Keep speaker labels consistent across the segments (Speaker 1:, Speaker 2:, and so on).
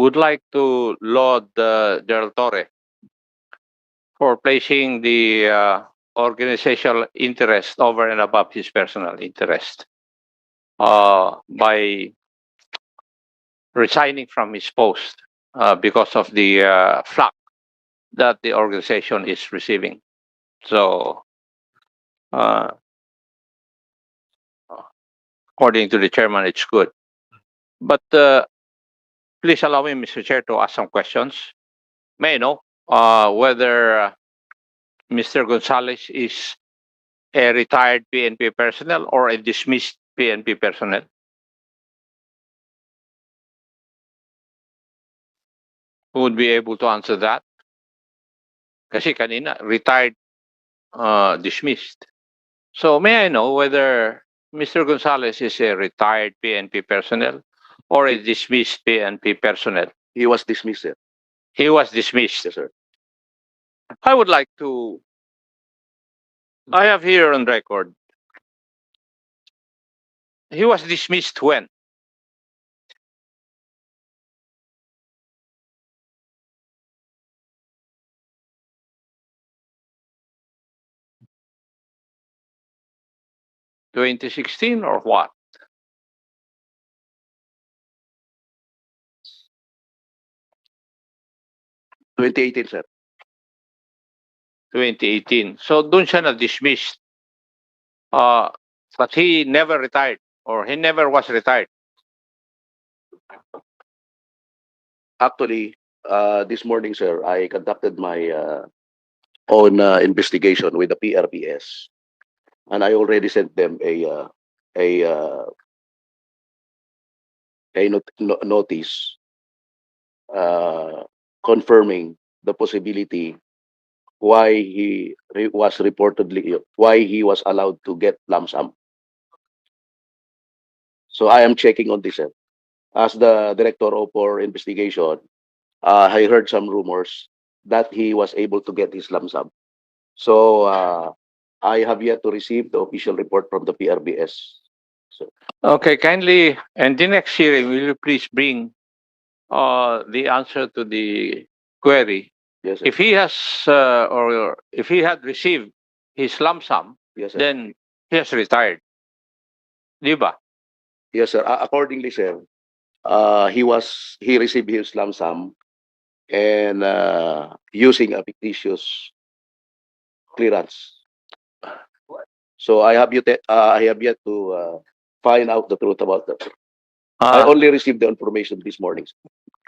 Speaker 1: would like to laud Gerald Torre for placing the organizational interest over and above his personal interest by resigning from his post because of the flack that the organization is receiving. So, according to the chairman, it's good. But please allow me, Mr. Chair, to ask some questions. May I know whether Mr. Gonzales is a retired PNP personnel or a dismissed PNP personnel? Who would be able to answer that? Kasi kanina, retired, dismissed. So may I know whether Mr. Gonzales is a retired PNP personnel or a dismissed PNP personnel?
Speaker 2: He was dismissed, sir.
Speaker 1: He was dismissed.
Speaker 2: Yes, sir.
Speaker 1: I would like to. I have here on record. He was dismissed when? (2016) or what?
Speaker 2: 2018, sir.
Speaker 1: 2018. So doon siya na-dismissed. But he never retired or he never was retired.
Speaker 2: Actually, this morning, sir, I conducted my own investigation with the PRBS, and I already sent them a notice confirming the possibility why he was allowed to get lump sum. So I am checking on this, sir. As the director of our investigation, I heard some rumors that he was able to get his lump sum. So I have yet to receive the official report from the PRBS.
Speaker 1: Okay, kindly, and the next hearing, will you please bring the answer to the query?
Speaker 2: Yes, sir.
Speaker 1: If he has or if he had received his lump sum,
Speaker 2: Yes, sir.
Speaker 1: then he has retired. Di ba?
Speaker 2: Yes, sir. Accordingly, sir, he received his lump sum and using a fictitious clearance. So I have yet to find out the truth about that. I only received the information this morning.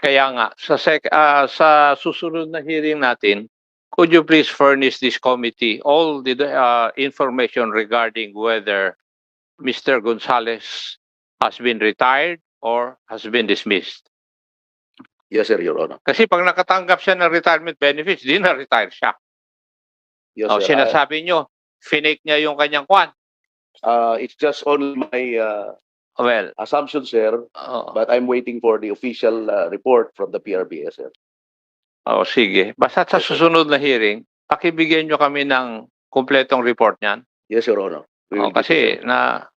Speaker 1: Kaya nga, sa susunod na hearing natin, could you please furnish this committee all the information regarding whether Mr. Gonzales has been retired or has been dismissed?
Speaker 2: Yes, sir, Your Honor.
Speaker 1: Kasi pag nakatanggap siya ng retirement benefits, di na-retire siya.
Speaker 2: Yes,
Speaker 1: O,
Speaker 2: sir.
Speaker 1: sinasabi nyo, finake niya yung kanyang kwan.
Speaker 2: It's just only my
Speaker 1: Well,
Speaker 2: assumption, sir, but I'm waiting for the official report from the PRBS, sir.
Speaker 1: sige. Basta sa
Speaker 2: Yes, sir.
Speaker 1: susunod na hearing, pakibigyan nyo kami ng kumpletong report niyan.
Speaker 2: Yes, Your Honor. We will
Speaker 1: Kasi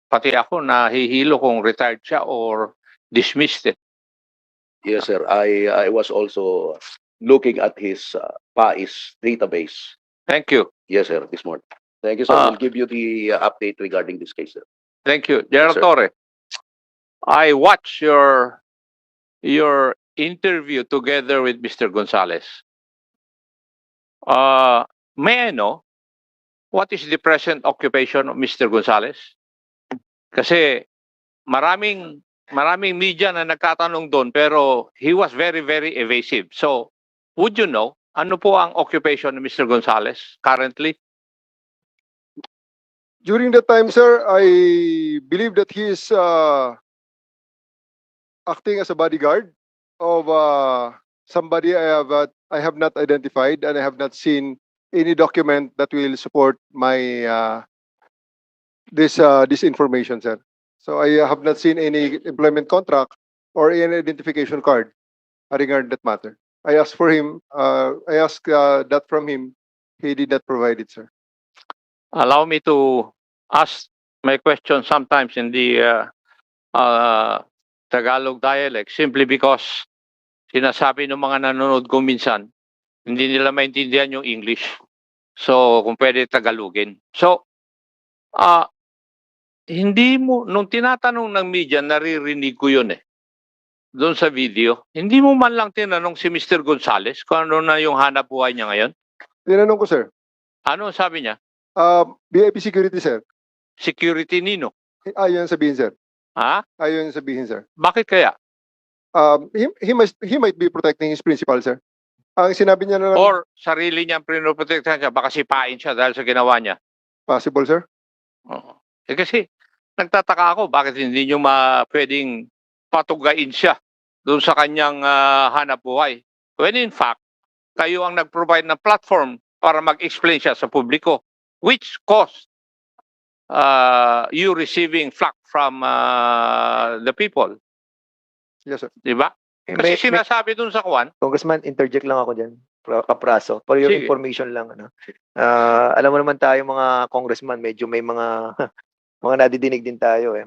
Speaker 1: pati ako nahihilo kung retired siya or dismissed.
Speaker 2: Yes, sir. I was also looking at his PAIS database.
Speaker 1: Thank you.
Speaker 2: Yes, sir, this morning. Thank you, sir. We'll give you the update regarding this case, sir.
Speaker 1: Thank you. Gerald
Speaker 2: sir.
Speaker 1: Torre, I watched your interview together with Mr. Gonzales. May I know what is the present occupation of Mr. Gonzales? Kasi maraming media na nagtatanong doon pero he was very, very evasive. So, would you know, ano po ang occupation of Mr. Gonzales currently?
Speaker 3: During that time, sir, I believe that he is acting as a bodyguard of somebody I have not identified, and I have not seen any document that will support my this information, sir. So I have not seen any employment contract or any identification card regarding that matter. I asked for him. I asked that from him. He did not provide it, sir.
Speaker 1: Allow me to ask my question sometimes in the Tagalog dialect simply because sinasabi ng mga nanonood ko minsan, hindi nila maintindihan yung English. So, kung pwede Tagalogin. So, hindi mo, nung tinatanong ng media, naririnig ko yun eh. Doon sa video. Hindi mo man lang tinanong si Mr. Gonzales kung ano na yung hanap buhay niya ngayon.
Speaker 3: Tinanong ko, sir.
Speaker 1: Ano ang sabi niya?
Speaker 3: VIP security, sir.
Speaker 1: Security nino.
Speaker 3: Ayun sabihin, sir.
Speaker 1: Ha?
Speaker 3: Ayun sabihin, sir.
Speaker 1: Bakit kaya?
Speaker 3: He might be protecting his principal, sir. Ang sinabi niya na lang,
Speaker 1: Or sarili niyang pinoprotektahan siya, baka sipain siya dahil sa ginawa niya.
Speaker 3: possible, sir.
Speaker 1: Oo. Kasi nagtataka ako bakit hindi niyo pwedeng patugain siya doon sa kanyang hanap buhay. When in fact, kayo ang nag-provide ng platform para mag-explain siya sa publiko, which caused you receiving flack from the people.
Speaker 3: Yes, sir.
Speaker 1: Di ba? Kasi sinasabi doon sa Kwan,
Speaker 4: Congressman, interject lang ako dyan. Kapraso. For your
Speaker 1: Sige.
Speaker 4: information lang. Ano. Alam mo naman tayo mga congressman, medyo may mga mga nadidinig din tayo. Eh.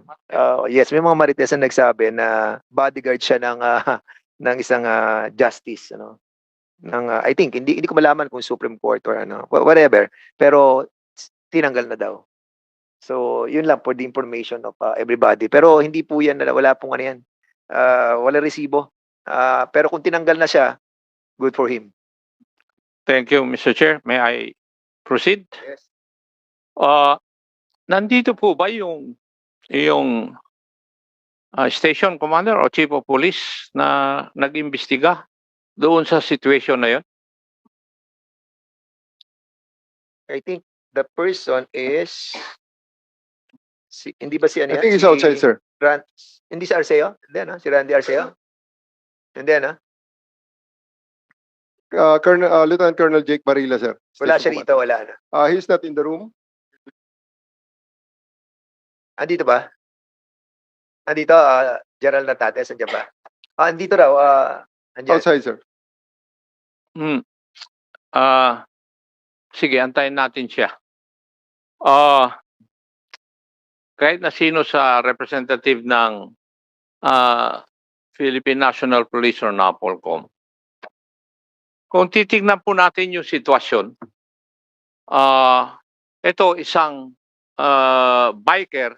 Speaker 4: Yes, may mga marites na nagsabi na bodyguard siya ng, ng isang justice. Ano. I think, hindi ko malaman kung Supreme Court or ano, whatever. Pero tinanggal na daw. So, yun lang for the information of everybody. Pero hindi po yan, wala pong ano yan. Wala resibo. Pero kung tinanggal na siya, good for him.
Speaker 1: thank you, Mr. Chair. May I proceed?
Speaker 4: Yes.
Speaker 1: Nandito po ba yung station commander o chief of police na nag-imbestiga doon sa situation na yun?
Speaker 4: I think the person is hindi ba si ano
Speaker 3: I
Speaker 4: yan?
Speaker 3: think he's
Speaker 4: Si
Speaker 3: outside, sir.
Speaker 4: Hindi si Arceo? Hindi, no? Si Randy Arceo? Hindi, no?
Speaker 3: Lieutenant Colonel Jake Barilla, sir.
Speaker 4: Wala siya
Speaker 3: Station
Speaker 4: rito, wala na.
Speaker 3: commander. He's not in the room.
Speaker 4: Andito ba? Andito, Gerald Natates, andyan ba? Andito raw, andyan.
Speaker 3: Outside, sir.
Speaker 1: Sige, antayin natin siya. Kahit na sino sa representative ng Philippine National Police or NAPOLCOM, kung titignan po natin yung sitwasyon, ito isang biker,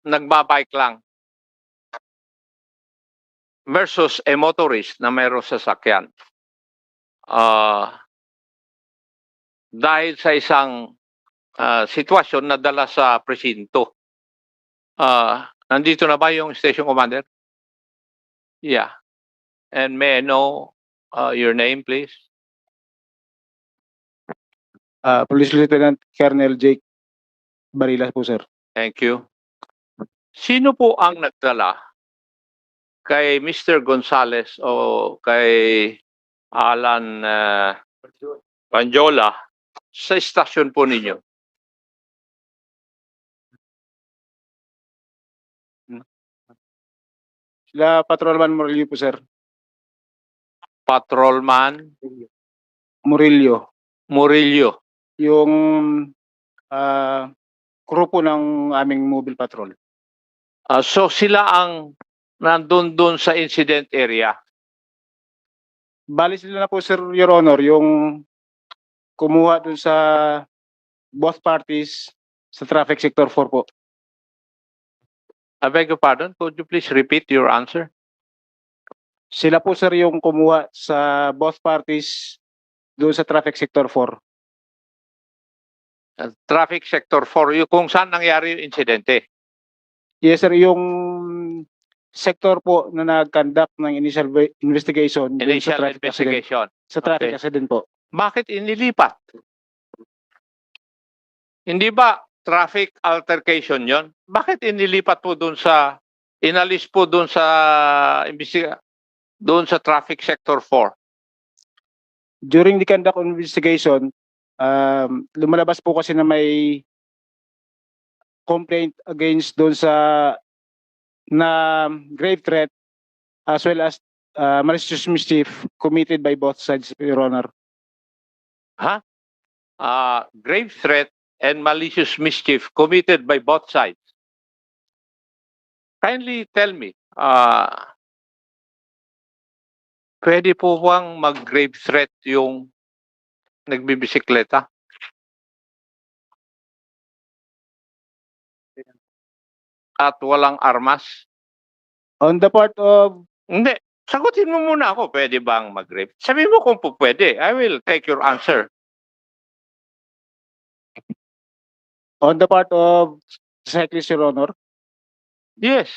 Speaker 1: nagbabike lang versus a motorist na mayroong sasakyan. Dahil sa isang sitwasyon na dala sa presinto. Nandito na ba yung station commander? Yeah. And may I know your name, please?
Speaker 5: Police Lieutenant Colonel Jake Barilla po, sir.
Speaker 1: Thank you. Sino po ang nagdala kay Mr. Gonzales o kay Alan Panjola sa istasyon po ninyo?
Speaker 5: Sila Patrolman Murillo po, sir.
Speaker 1: Patrolman
Speaker 5: Murillo.
Speaker 1: Murillo.
Speaker 5: Yung crew po ng aming mobile patrol.
Speaker 1: So sila ang nandun doon sa incident area.
Speaker 5: Bali sila na po, sir, Your Honor, yung kumuha dun sa both parties sa traffic sector 4 po.
Speaker 1: I beg your pardon, could you please repeat your answer?
Speaker 5: Sila po, sir, yung kumuha sa both parties doon sa traffic sector 4.
Speaker 1: Traffic sector 4, yung kung saan nangyari yung insidente.
Speaker 5: Yes, sir, yung sector po na nag-conduct ng initial investigation dun
Speaker 1: Initial
Speaker 5: sa traffic accident.
Speaker 1: investigation.
Speaker 5: Sa traffic
Speaker 1: Okay.
Speaker 5: accident po.
Speaker 1: Bakit inilipat? Hindi ba traffic altercation yon? Bakit inilipat po doon sa, inalis po doon sa, doon sa traffic sector 4?
Speaker 5: During the conduct of investigation, lumalabas po kasi na may complaint against doon sa na grave threat as well as malicious mischief committed by both sides, Your Honor.
Speaker 1: Grave threat and malicious mischief committed by both sides. Kindly tell me, pwede po bang mag-grave threat yung nagbibisikleta? At walang armas?
Speaker 5: On the part of
Speaker 1: Hindi. Sagutin mo muna ako, pwede bang mag-grave? Sabihin mo kung po pwede. I will take your answer.
Speaker 5: cyclist, Your Honor,
Speaker 1: Yes.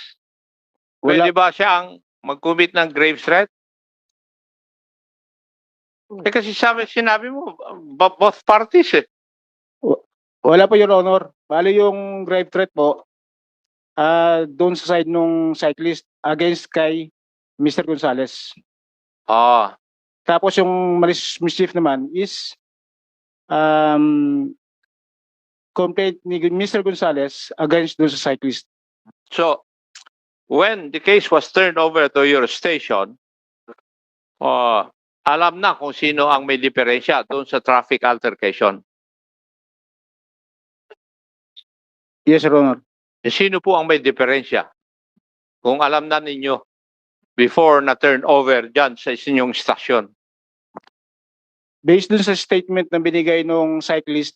Speaker 5: wala,
Speaker 1: Pwede ba siyang mag-commit ng grave threat? Kasi sinabi mo, both parties eh.
Speaker 5: wala po, Your Honor. Bali yung grave threat po, doon sa side nung cyclist against kay Mr. Gonzales.
Speaker 1: Ah,
Speaker 5: Tapos yung malicious mischief naman is complaint ni Mr. Gonzales against doon sa cyclist.
Speaker 1: so, when the case was turned over to your station, alam na kung sino ang may diferensya doon sa traffic altercation.
Speaker 5: Yes, Your Honor.
Speaker 1: Sino po ang may diferensya? Kung alam na ninyo before na turn over dyan sa inyong stasyon.
Speaker 5: Based dun sa statement na binigay nung cyclist,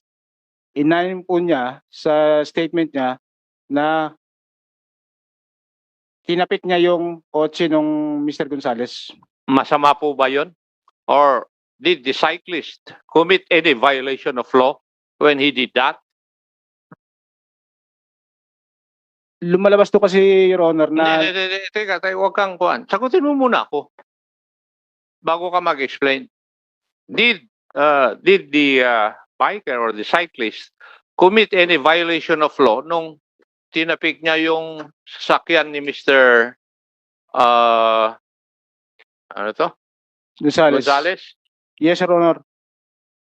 Speaker 5: inanim po niya sa statement niya na tinapik niya yung kotse nung Mr. Gonzales.
Speaker 1: Masama po ba yun? Or did the cyclist commit any violation of law when he did that?
Speaker 5: Lumalabas to kasi, Your Honor, na
Speaker 1: Teka, huwag kang kuhan. Sagutin mo muna ako bago ka mag-explain. Did the biker or the cyclist commit any violation of law nung tinapik niya yung sasakyan ni Mr. Ano to?
Speaker 5: Gonzales.
Speaker 1: Gonzales?
Speaker 5: Yes, Your Honor.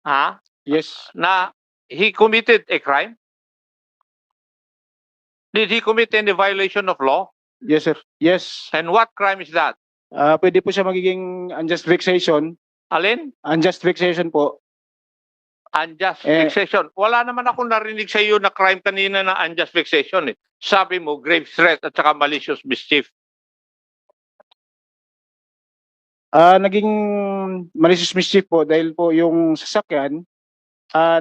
Speaker 1: Ha?
Speaker 5: Yes.
Speaker 1: Na he committed a crime? Did he commit any violation of law?
Speaker 5: Yes, sir. Yes.
Speaker 1: And what crime is that?
Speaker 5: Pwede po siya magiging unjust vexation.
Speaker 1: Alin?
Speaker 5: Unjust vexation po.
Speaker 1: Unjust
Speaker 5: Eh.
Speaker 1: vexation. Wala naman akong narinig sa iyo na crime kanina na unjust vexation eh. Sabi mo, grave threat at saka malicious mischief.
Speaker 5: Naging malicious mischief po dahil po yung sasakyan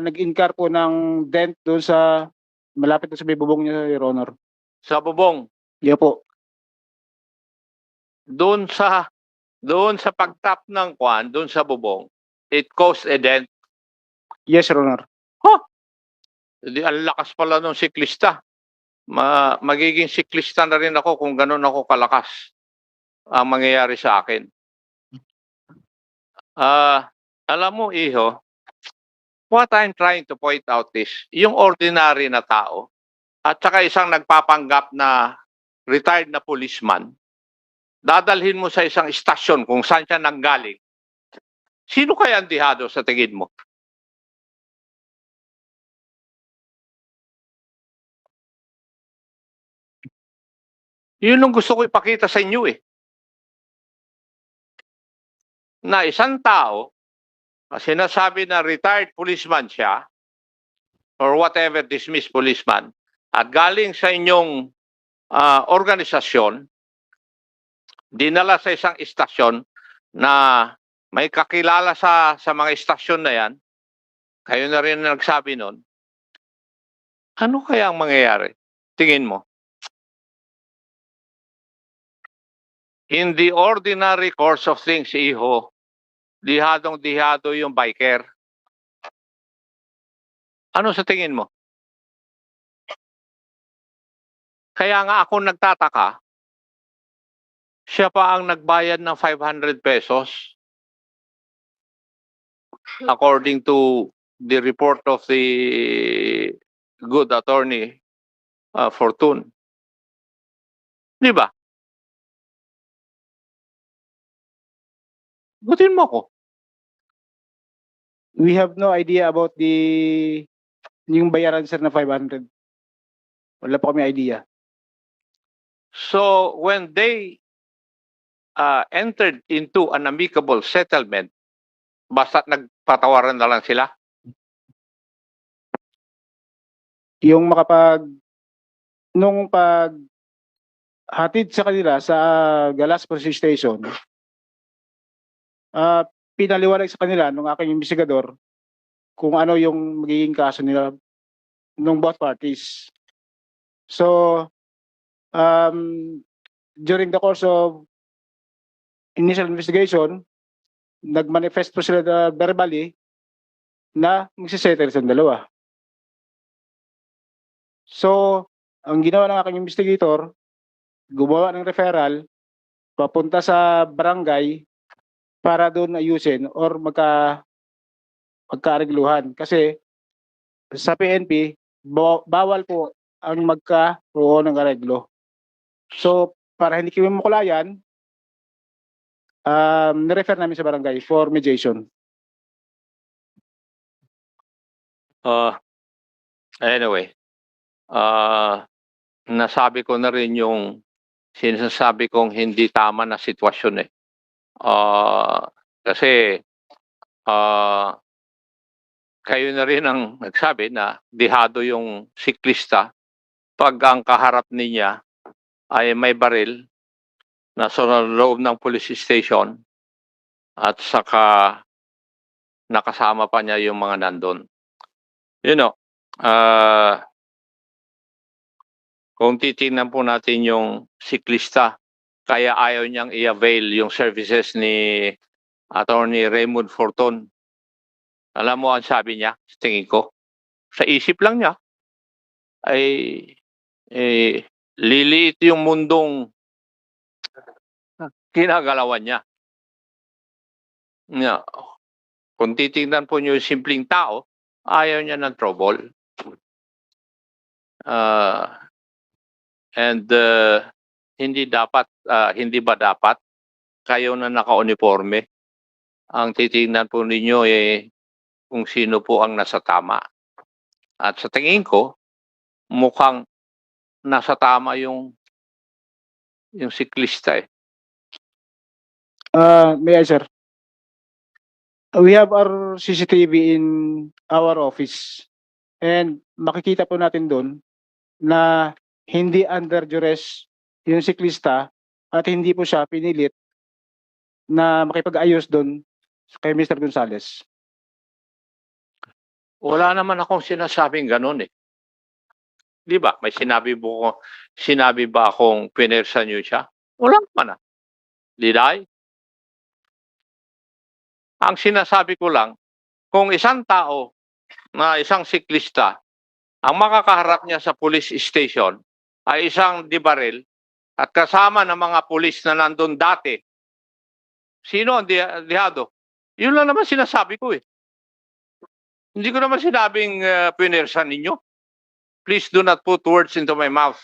Speaker 5: nag-incur po ng dent doon sa malapit na sa may bubong niya, Your Honor.
Speaker 1: Sa bubong,
Speaker 5: Yeah po.
Speaker 1: doon sa pagtap ng kwan, doon sa bubong, it caused a dent.
Speaker 5: Yes, Your Honor.
Speaker 1: Di ang lakas pala ng siklista. Magiging siklista na rin ako kung ganun ako kalakas ang mangyayari sa akin. Alam mo, Iho, what I'm trying to point out is, yung ordinary na tao, at saka isang nagpapanggap na retired na policeman, dadalhin mo sa isang istasyon kung saan siya nanggaling. Sino kaya ang dihado sa tingin mo? Yun ang gusto ko ipakita sa inyo eh. Na isang tao, sinasabi na retired policeman siya, or whatever dismissed policeman, at galing sa inyong organisasyon, dinala sa isang istasyon na may kakilala sa mga istasyon na yan, kayo na rin nagsabi nun, ano kaya ang mangyayari? Tingin mo? In the ordinary course of things, Iho, dihadong-dihado yung biker. Ano sa tingin mo? Kaya nga ako nagtataka, siya pa ang nagbayad ng 500 pesos according to the report of the good attorney Fortune. Di ba? Gutin mo ako.
Speaker 5: We have no idea about yung bayaran, sir, na 500. Wala po kami idea.
Speaker 1: So when they entered into an amicable settlement, basta't nagpatawaran na lang sila?
Speaker 5: Yung nung hatid sa kanila sa Galas Police Station, pinaliwanag sa kanila ng aking investigador kung ano yung magiging kaso nila ng both parties. So, during the course of initial investigation, nag-manifest po sila verbally na magsisettle sa dalawa. So, ang ginawa ng aking investigator, gumawa ng referral papunta sa barangay para doon ayusin or magkaarigluhan. Kasi sa PNP, bawal po ang magkaroon ng areglo. So, para hindi kami makulayan, nirefer namin sa barangay for mediation.
Speaker 1: Anyway, nasabi ko na rin yung sinasabi kong hindi tama na sitwasyon eh. Kasi kayo na rin ang nagsabi na dihado yung siklista pag ang kaharap niya ay may baril na sa loob ng police station at saka nakasama pa niya yung mga nandun. You know, kung titingnan po natin yung siklista, kaya ayaw niyang i-avail yung services ni Attorney Raymond Forton. Alam mo ang sabi niya, tingin ko, sa isip lang niya, ay liliit yung mundong kinagalawan niya. Kung titingnan po niyo yung simpleng tao, ayaw niya ng trouble. Hindi ba dapat kayo na naka-uniforme ang titingnan po ninyo kung sino po ang nasa tama. At sa tingin ko, mukhang nasa tama yung siklista eh.
Speaker 5: May I, sir? We have our CCTV in our office and makikita po natin doon na hindi under duress yung siklista at hindi po siya pinilit na makipag-ayos doon kay Mr. Gonzales.
Speaker 1: Wala naman akong sinasabing ganun eh. Di ba? May sinabi ba akong pinersa niyo siya? Wala naman ah. Did I? Ang sinasabi ko lang, kung isang tao na isang siklista, ang makakaharap niya sa police station ay isang dibaril at kasama ng mga pulis na nandun dati, sino ang dihado? Yun lang naman sinasabi ko eh. Hindi ko naman sinabing pinersa ninyo. Please do not put words into my mouth.